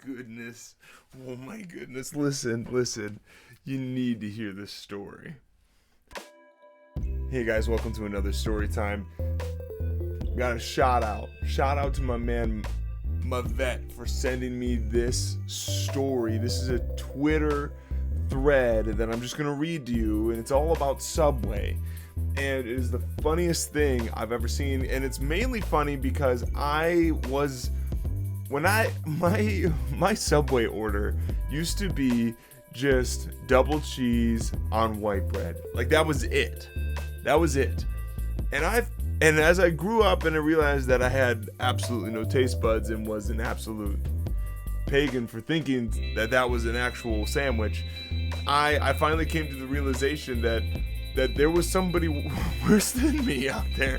goodness. Oh my goodness. Listen. You need to hear this story. Hey guys, welcome to another story time. Got a shout out. Shout out to my man Mavet for sending me this story. This is a Twitter thread that I'm just gonna read to you, and it's all about Subway. And it is the funniest thing I've ever seen, and it's mainly funny because my Subway order used to be just double cheese on white bread. Like that was it. And as I grew up and I realized that I had absolutely no taste buds and was an absolute pagan for thinking that was an actual sandwich, I finally came to the realization that there was somebody worse than me out there.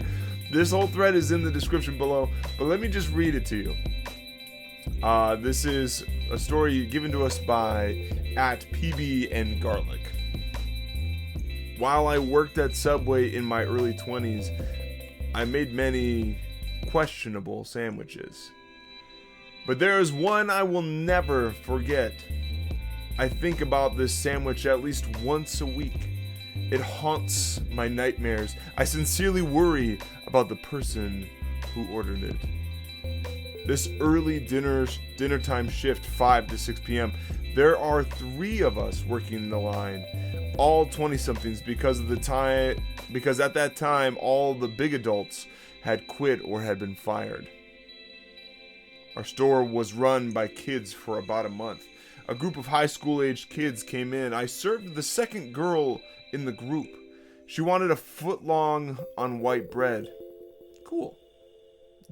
This whole thread is in the description below, but let me just read it to you. This is a story given to us by @PB&Garlic. While I worked at Subway in my early 20s, I made many questionable sandwiches. But there is one I will never forget. I think about this sandwich at least once a week. It haunts my nightmares. I sincerely worry about the person who ordered it. This early dinner time shift, 5 to 6 p.m., there are 3 of us working in the line, all 20-somethings because at that time all the big adults had quit or had been fired. Our store was run by kids for about a month. A group of high school aged kids came in. I served the second girl in the group. She wanted a foot long on white bread. Cool.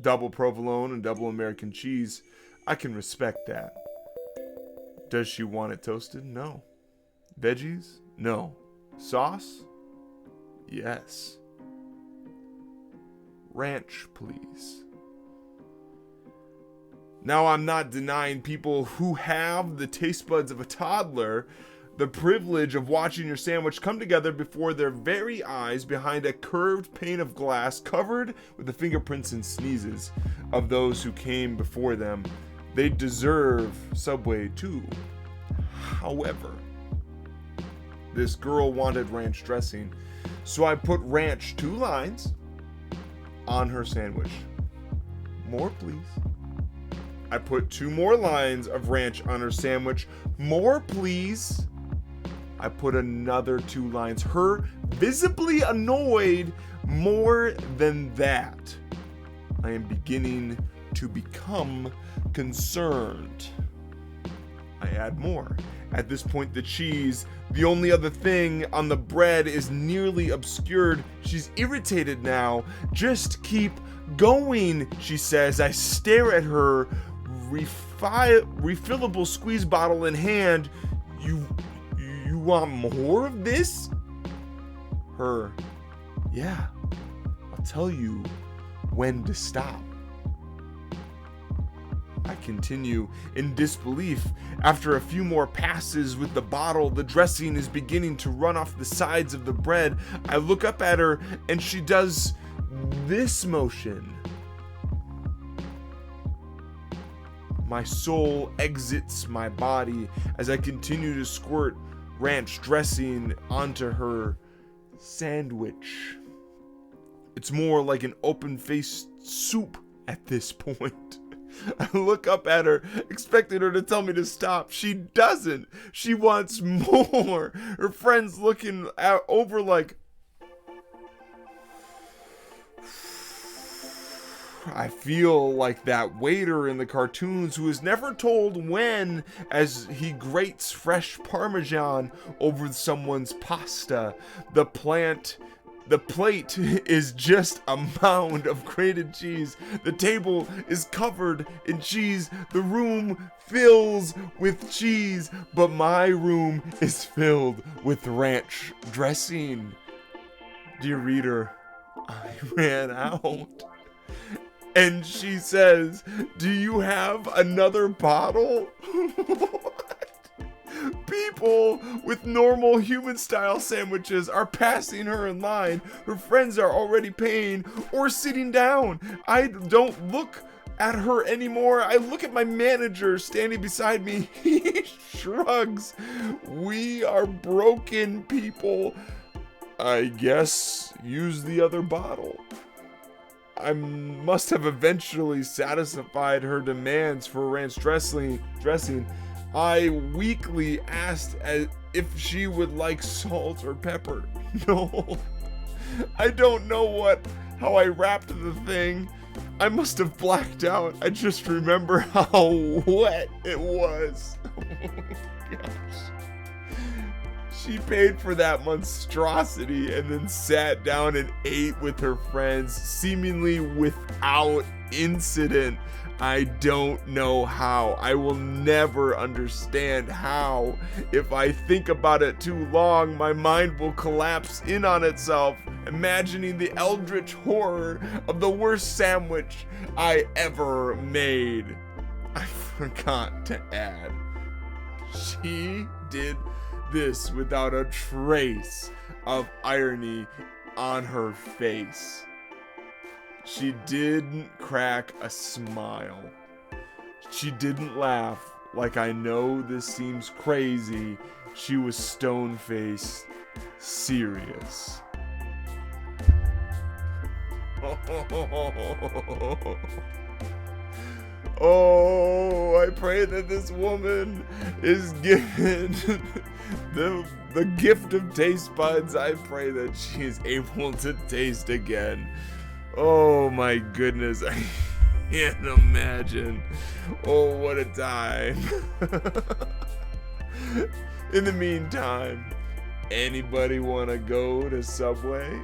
Double provolone and double American cheese. I can respect that. Does she want it toasted? No. Veggies? No. Sauce? Yes. Ranch, please. Now, I'm not denying people who have the taste buds of a toddler the privilege of watching your sandwich come together before their very eyes behind a curved pane of glass covered with the fingerprints and sneezes of those who came before them. They deserve Subway too. However, this girl wanted ranch dressing, so I put ranch 2 lines on her sandwich. More, please. I put 2 more lines of ranch on her sandwich. More, please. I put another 2 lines. Her visibly annoyed. More than that. I am beginning to become concerned. I add more. At this point, the cheese, the only other thing on the bread, is nearly obscured. She's irritated now. Just keep going, she says. I stare at her, refillable squeeze bottle in hand. You want more of this? Her, yeah, I'll tell you when to stop. I continue in disbelief. After a few more passes with the bottle, the dressing is beginning to run off the sides of the bread. I look up at her and she does this motion. My soul exits my body as I continue to squirt ranch dressing onto her sandwich. It's more like an open-faced soup at this point. I look up at her, expecting her to tell me to stop. She doesn't. She wants more. Her friend's looking over like, I feel like that waiter in the cartoons who is never told when as he grates fresh Parmesan over someone's pasta. The plate is just a mound of grated cheese. The table is covered in cheese. The room fills with cheese, but my room is filled with ranch dressing. Dear reader, I ran out. And she says, do you have another bottle? People with normal human-style sandwiches are passing her in line. Her friends are already paying or sitting down. I don't look at her anymore. I look at my manager standing beside me. He shrugs. We are broken people. I guess use the other bottle. I must have eventually satisfied her demands for ranch dressing. I weakly asked if she would like salt or pepper. No, I don't know how I wrapped the thing. I must have blacked out. I just remember how wet it was. Oh my gosh. She paid for that monstrosity and then sat down and ate with her friends, seemingly without incident. I don't know how. I will never understand how. If I think about it too long, my mind will collapse in on itself, imagining the eldritch horror of the worst sandwich I ever made. I forgot to add, she did this without a trace of irony on her face. She didn't crack a smile. She didn't laugh like I know this seems crazy. She was stone-faced, serious. Oh, I pray that this woman is given the gift of taste buds. I pray that she is able to taste again. Oh my goodness, I can't imagine. Oh, what a time. In the meantime, anybody want to go to Subway?